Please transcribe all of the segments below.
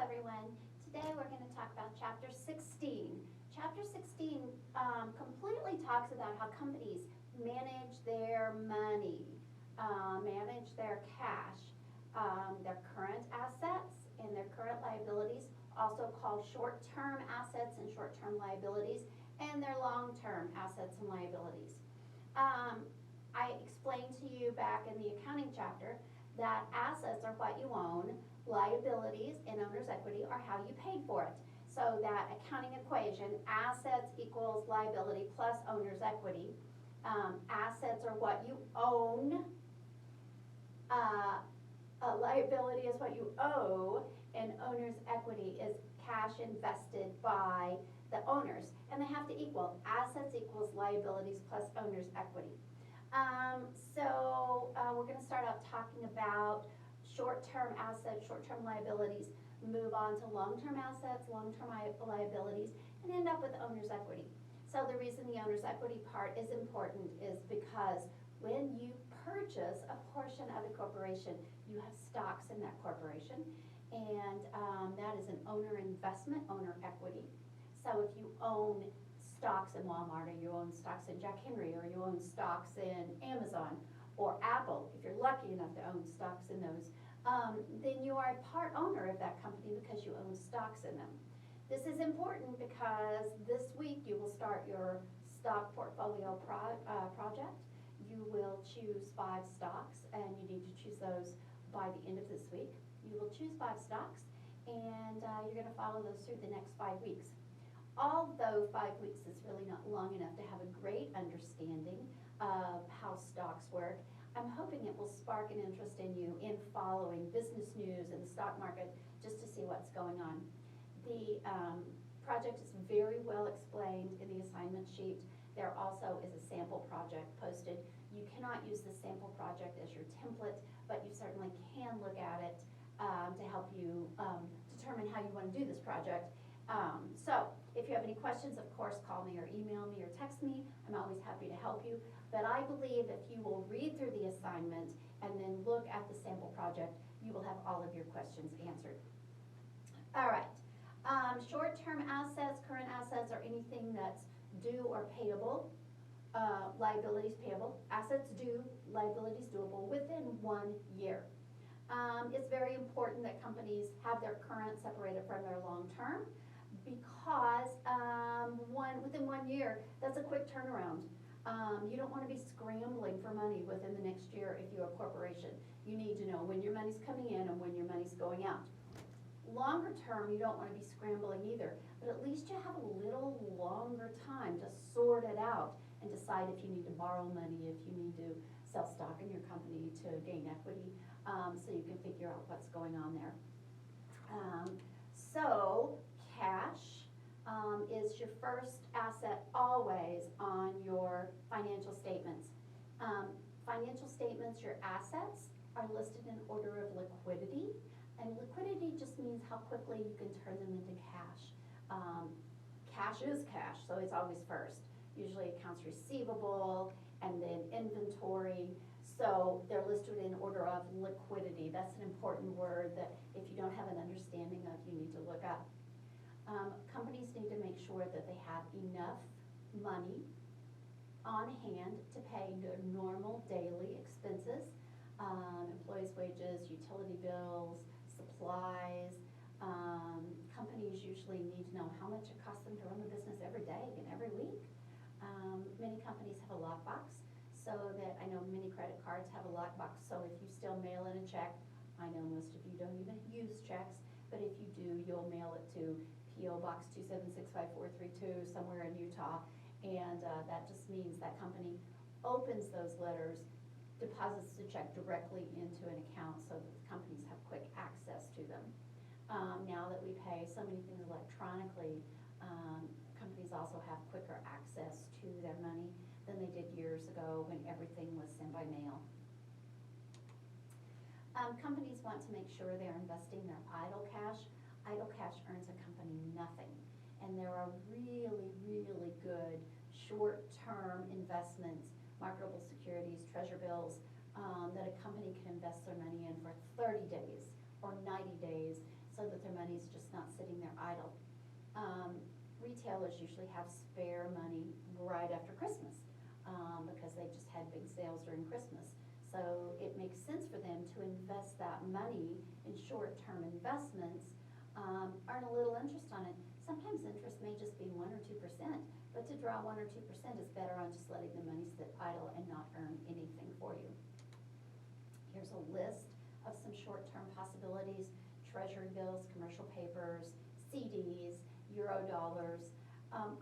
everyone. Today we're going to talk about Chapter 16. Chapter 16 completely talks about how companies manage their money, manage their cash, their current assets and their current liabilities, also called short-term assets and short-term liabilities, and their long-term assets and liabilities. I explained to you back in the accounting chapter that assets are what you own, liabilities and owner's equity are how you paid for it. So that accounting equation, assets equals liability plus owner's equity. Assets are what you own, a liability is what you owe, and owner's equity is cash invested by the owners. And they have to equal. Assets equals liabilities plus owner's equity. We're going to start out talking about short-term assets, short-term liabilities, move on to long-term assets, long-term liabilities, and end up with owner's equity. So the reason the owner's equity part is important is because when you purchase a portion of a corporation, you have stocks in that corporation, and that is an owner investment, owner equity. So if you own stocks in Walmart, or you own stocks in Jack Henry, or you own stocks in Amazon, or Apple, if you're lucky enough to own stocks in those, then you are a part owner of that company because you own stocks in them. This is important because this week you will start your stock portfolio project. You will choose 5 stocks, and you need to choose those by the end of this week. You will choose 5 stocks, and you're going to follow those through the next 5 weeks. Although 5 weeks is really not long enough to have a great understanding of how stocks work, I'm hoping it will spark an interest in you in following business news and the stock market just to see what's going on. The project is very well explained in the assignment sheet. There also is a sample project posted. You cannot use the sample project as your template, but you certainly can look at it to help you determine how you want to do this project. So if you have any questions, of course, call me or email me or text me. I'm always happy to help you. But I believe if you will read through the assignment and then look at the sample project, you will have all of your questions answered. All right. Short-term assets, current assets, or anything that's due or payable, liabilities payable, assets due, liabilities doable within 1 year. It's very important that companies have their current separated from their long-term because within 1 year, that's a quick turnaround. You don't want to be scrambling for money within the next year if you're a corporation. You need to know when your money's coming in and when your money's going out. Longer term, you don't want to be scrambling either, but at least you have a little longer time to sort it out and decide if you need to borrow money, if you need to sell stock in your company to gain equity, so you can figure out what's going on there. So cash is your first asset always on your financial statements. Financial statements, your assets are listed in order of liquidity. And liquidity just means how quickly you can turn them into cash. Cash is cash, so it's always first. Usually accounts receivable and then inventory. So they're listed in order of liquidity. That's an important word that if you don't have an understanding of, you need to look up. Companies need to make sure that they have enough money on hand to pay their normal daily expenses, employees' wages, utility bills, supplies. Companies usually need to know how much it costs them to run the business every day and every week. Many companies have a lockbox, so that I know many credit cards have a lockbox, so if you still mail in a check, I know most of you don't even use checks, but if you do, you'll mail it to P.O. Box 2765432 somewhere in Utah, and that just means that company opens those letters, deposits the check directly into an account so that the companies have quick access to them. Now that we pay so many things electronically, companies also have quicker access to their money than they did years ago when everything was sent by mail. Companies want to make sure they're investing their idle cash. Idle cash earns a company nothing. And there are really, really good short-term investments, marketable securities, treasure bills, that a company can invest their money in for 30 days or 90 days so that their money's just not sitting there idle. Retailers usually have spare money right after Christmas, because they just had big sales during Christmas. So it makes sense for them to invest that money in short-term investments, earn a little interest on it. Sometimes interest may just be 1 or 2%, but to draw 1 or 2% is better on just letting the money sit idle and not earn anything for you. Here's a list of some short-term possibilities: treasury bills, commercial papers, CDs, euro dollars.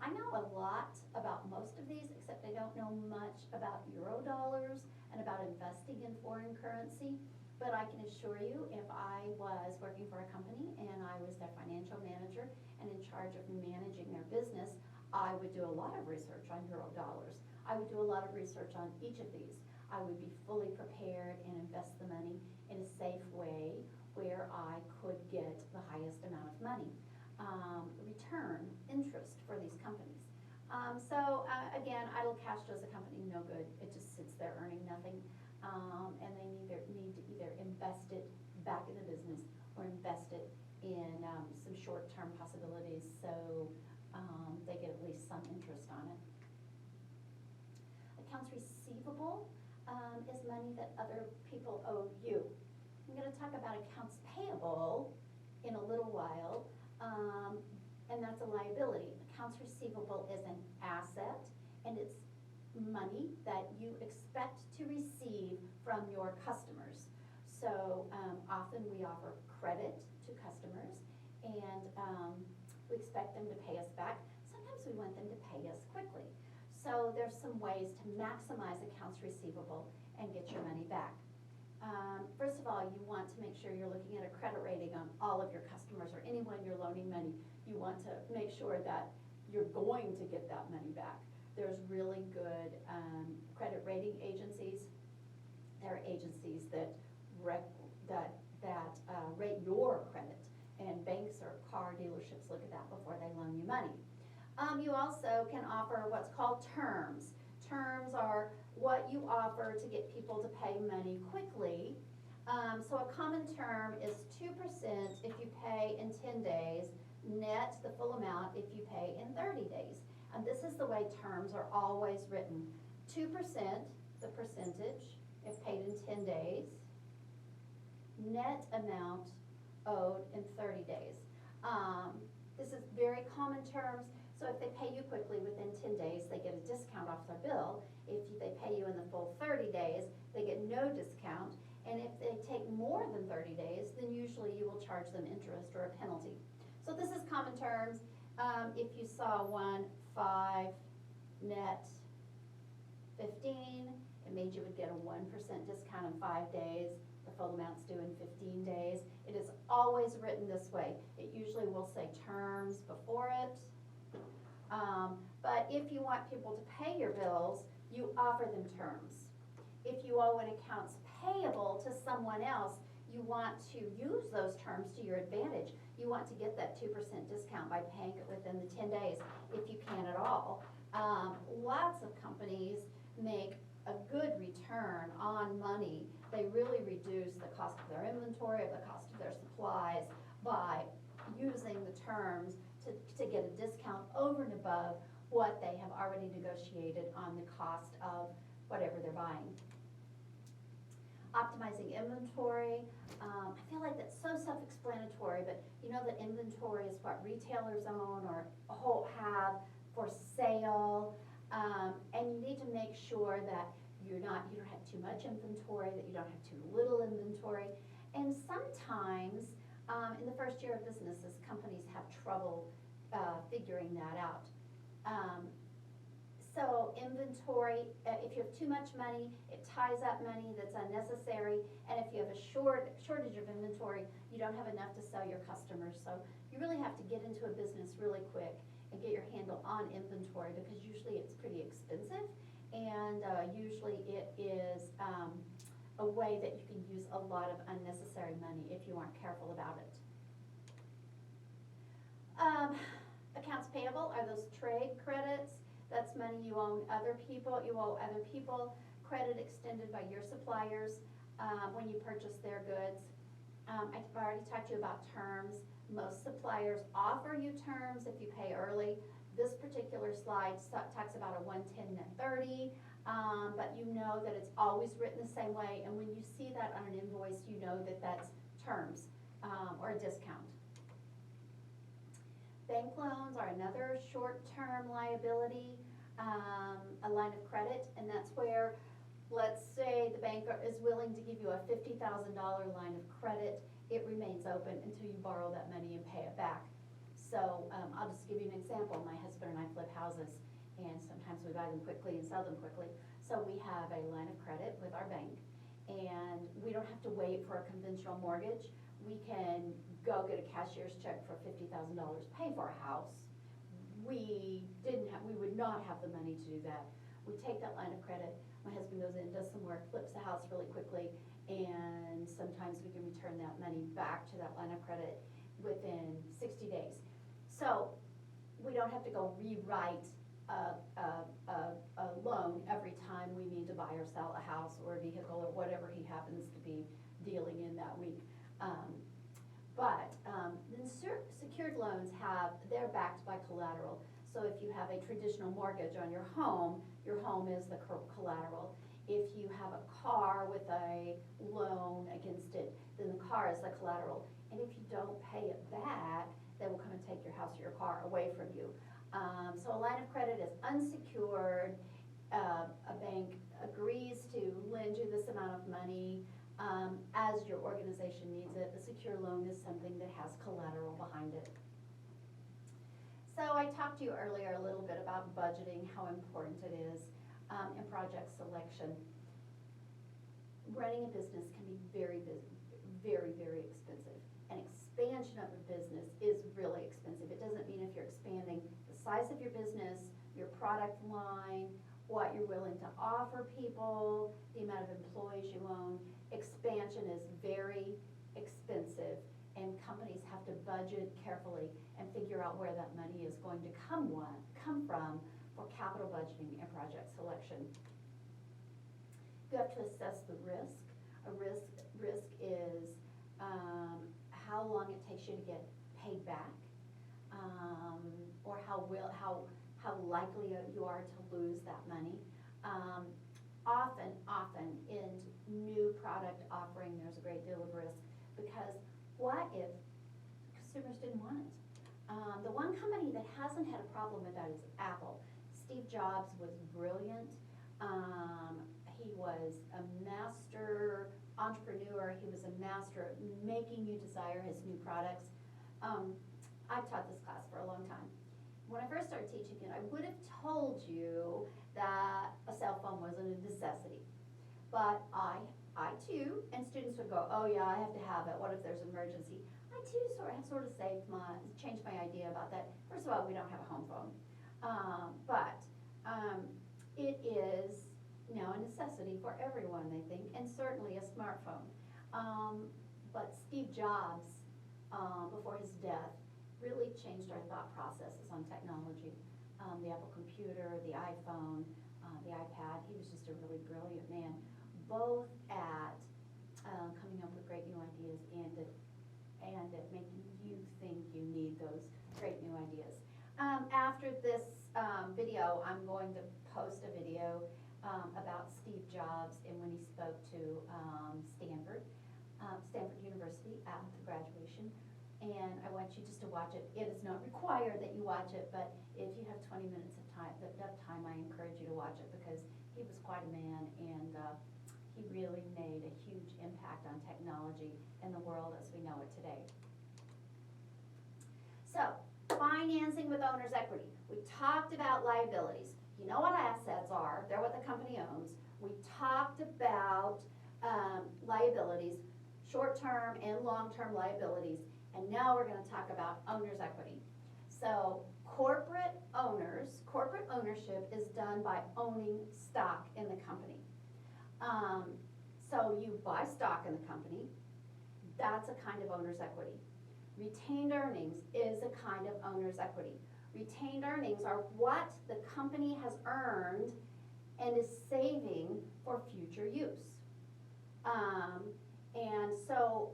I know a lot about most of these, except I don't know much about euro dollars and about investing in foreign currency. But I can assure you, if I was working for a company and I was their financial manager and in charge of managing their business, I would do a lot of research on euro dollars. I would do a lot of research on each of these. I would be fully prepared and invest the money in a safe way where I could get the highest amount of money. Return interest for these companies. Again, idle cash does a company no good. It just sits there earning nothing, and they need to either invest it back in the business or invest it in some short-term possibilities, so they get at least some interest on it. Accounts receivable is money that other people owe you. I'm going to talk about accounts payable in a little while. And that's a liability. Accounts receivable is an asset, and it's money that you expect to receive from your customers. So often we offer credit to customers, and we expect them to pay us back. Sometimes we want them to pay us quickly. So there's some ways to maximize accounts receivable and get your money back. First of all, you want to make sure you're looking at a credit rating on all of your customers or anyone you're loaning money. You want to make sure that you're going to get that money back. There's really good credit rating agencies. There are agencies that rate your credit, and banks or car dealerships look at that before they loan you money. You also can offer what's called terms. Terms are what you offer to get people to pay money quickly. So a common term is 2% if you pay in 10 days, net the full amount if you pay in 30 days. And this is the way terms are always written. 2%, the percentage, if paid in 10 days, net amount owed in 30 days. This is very common terms. So if they pay you quickly within 10 days, they get a discount off their bill. If they pay you in the full 30 days, they get no discount. And if they take more than 30 days, then usually you will charge them interest or a penalty. So this is common terms. If you saw 5 net 15, it means you would get a 1% discount in 5 days. The full amount's due in 15 days. It is always written this way. It usually will say terms before it. But if you want people to pay your bills, you offer them terms. If you owe an accounts payable to someone else, you want to use those terms to your advantage. You want to get that 2% discount by paying it within the 10 days, if you can at all. Lots of companies make a good return on money. They really reduce the cost of their inventory, or the cost of their supplies, by using the terms to get a discount over and above what they have already negotiated on the cost of whatever they're buying. Optimizing inventory. I feel like that's so self-explanatory, but you know that inventory is what retailers own or have for sale, and you need to make sure that you don't have too much inventory, that you don't have too little inventory. And sometimes in the first year of businesses, companies have trouble figuring that out. So inventory, if you have too much money, it ties up money that's unnecessary. And if you have a shortage of inventory, you don't have enough to sell your customers. So you really have to get into a business really quick and get your handle on inventory, because usually it's pretty expensive, and usually it is a way that you can use a lot of unnecessary money if you aren't careful about it. Accounts payable are those trade credits. That's money you owe other people. Credit extended by your suppliers when you purchase their goods. I've already talked to you about terms. Most suppliers offer you terms if you pay early. This particular slide talks about a 110 net 30, but you know that it's always written the same way, and when you see that on an invoice, you know that that's terms or a discount. Bank loans are another short-term liability, a line of credit, and that's where, let's say the bank is willing to give you a $50,000 line of credit. It remains open until you borrow that money and pay it back. So I'll just give you an example. My husband and I flip houses, and sometimes we buy them quickly and sell them quickly. So we have a line of credit with our bank, and we don't have to wait for a conventional mortgage. We can go get a cashier's check for $50,000, pay for a house. We would not have the money to do that. We take that line of credit, my husband goes in, does some work, flips the house really quickly, and sometimes we can return that money back to that line of credit within 60 days. So we don't have to go rewrite a loan every time we need to buy or sell a house or a vehicle or whatever he happens to be dealing in that week. Then secured loans they're backed by collateral. So if you have a traditional mortgage on your home is the collateral. If you have a car with a loan against it, then the car is the collateral. And if you don't pay it back, they will come and take your house or your car away from you. So a line of credit is unsecured. A bank agrees to lend you this amount of money as your organization needs it. A secure loan is something that has collateral behind it. So I talked to you earlier a little bit about budgeting, how important it is in project selection. Running a business can be very, very expensive. An expansion of a business is really expensive. It doesn't mean if you're expanding the size of your business, your product line, what you're willing to offer people, the amount of employees you own. Expansion is very expensive, and companies have to budget carefully and figure out where that money is going to come from for capital budgeting and project selection. You have to assess the risk. A risk is how long it takes you to get paid back, or how likely you are to lose that money. Often in new product offering, there's a great deal of risk, because what if consumers didn't want it? The one company that hasn't had a problem with that is Apple. Steve Jobs was brilliant. He was a master entrepreneur. He was a master at making you desire his new products. I've taught this class for a long time. When I first started teaching it, I would have told you that a cell phone wasn't a necessity. But I too, and students would go, oh yeah, I have to have it. What if there's an emergency? I too sort of changed my idea about that. First of all, we don't have a home phone. But it is now a necessity for everyone, I think, and certainly a smartphone. But Steve Jobs, before his death, really changed our thought processes on technology. The Apple computer, the iPhone, the iPad. He was just a really brilliant man, both at coming up with great new ideas and at making you think you need those great new ideas. After this video, I'm going to post a video about Steve Jobs and when he spoke to Stanford University at the graduation. And I want you just to watch it. It is not required that you watch it, but if you have 20 minutes of time, I encourage you to watch it, because he was quite a man, and he really made a huge impact on technology in the world as we know it today. So, financing with owner's equity. We talked about liabilities. You know what assets are. They're what the company owns. We talked about liabilities, short-term and long-term liabilities. And now we're going to talk about owner's equity. So corporate ownership is done by owning stock in the company. So you buy stock in the company. That's a kind of owner's equity. Retained earnings is a kind of owner's equity. Retained earnings are what the company has earned and is saving for future use. And so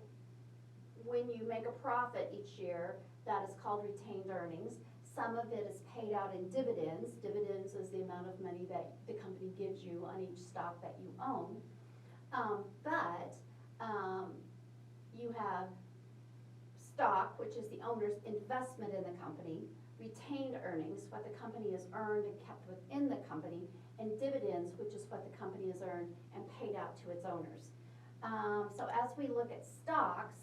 when you make a profit each year, that is called retained earnings. Some of it is paid out in dividends. Dividends is the amount of money that the company gives you on each stock that you own. But you have stock, which is the owner's investment in the company, retained earnings, what the company has earned and kept within the company, and dividends, which is what the company has earned and paid out to its owners. So as we look at stocks,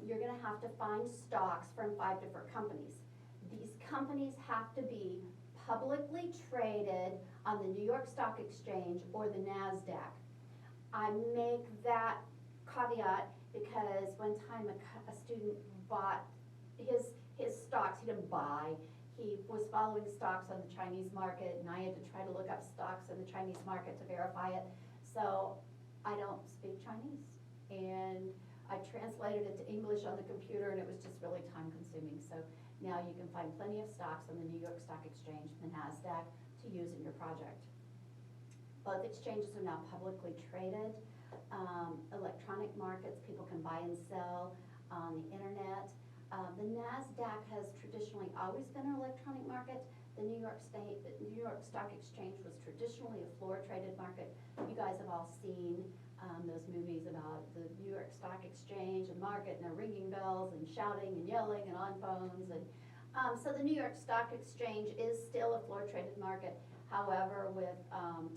you're gonna have to find stocks from 5 different companies. These companies have to be publicly traded on the New York Stock Exchange or the NASDAQ. I make that caveat because one time a student bought his stocks. He didn't buy, he was following stocks on the Chinese market, and I had to try to look up stocks in the Chinese market to verify it. So I don't speak Chinese, and I translated it to English on the computer, and it was just really time consuming. So now you can find plenty of stocks on the New York Stock Exchange and the NASDAQ to use in your project. Both exchanges are now publicly traded. Electronic markets, people can buy and sell on the internet. The NASDAQ has traditionally always been an electronic market. The New York Stock Exchange was traditionally a floor traded market. You guys have all seen those movies about the New York Stock Exchange and market, and they're ringing bells and shouting and yelling and on phones. And so the New York Stock Exchange is still a floor traded market. However, with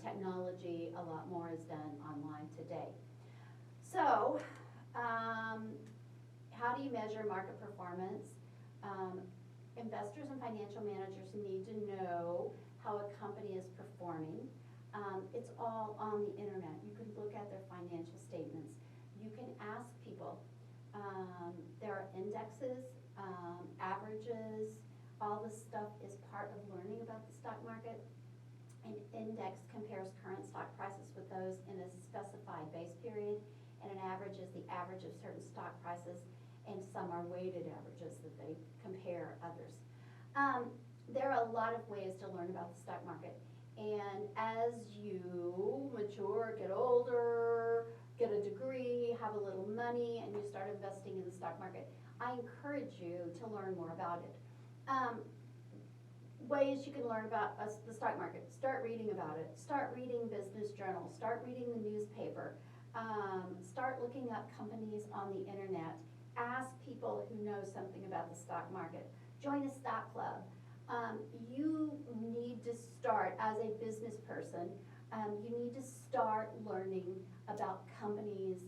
technology, a lot more is done online today. So, how do you measure market performance? Investors and financial managers need to know how a company is performing. It's all on the internet. You can look at their financial statements. You can ask people. There are indexes, averages, all this stuff is part of learning about the stock market. An index compares current stock prices with those in a specified base period, and an average is the average of certain stock prices, and some are weighted averages that they compare others. There are a lot of ways to learn about the stock market, and as you mature, get older, get a degree, have a little money, and you start investing in the stock market, I encourage you to learn more about it. Ways you can learn about the stock market: start reading about it, start reading business journals, start reading the newspaper, start looking up companies on the internet, ask people who know something about the stock market, join a stock club. You need to start, as a business person, you need to start learning about companies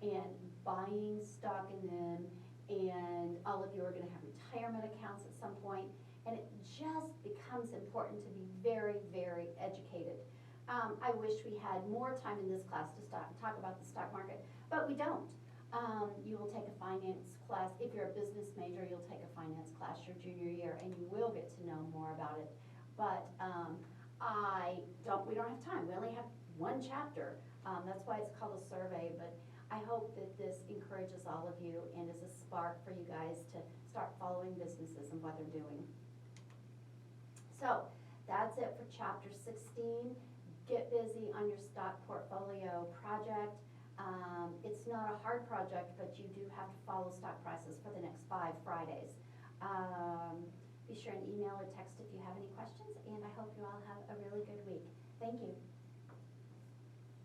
and buying stock in them, and all of you are gonna have retirement accounts at some point. And it just becomes important to be very, very educated. I wish we had more time in this class to talk about the stock market, but we don't. You will take a finance class. If you're a business major, you'll take a finance class your junior year, and you will get to know more about it. But we don't have time. We only have one chapter. That's why it's called a survey, but I hope that this encourages all of you and is a spark for you guys to start following businesses and what they're doing. So that's it for chapter 16. Get busy on your stock portfolio project. It's not a hard project, but you do have to follow stock prices for the next 5 Fridays. Be sure and email or text if you have any questions, and I hope you all have a really good week. Thank you.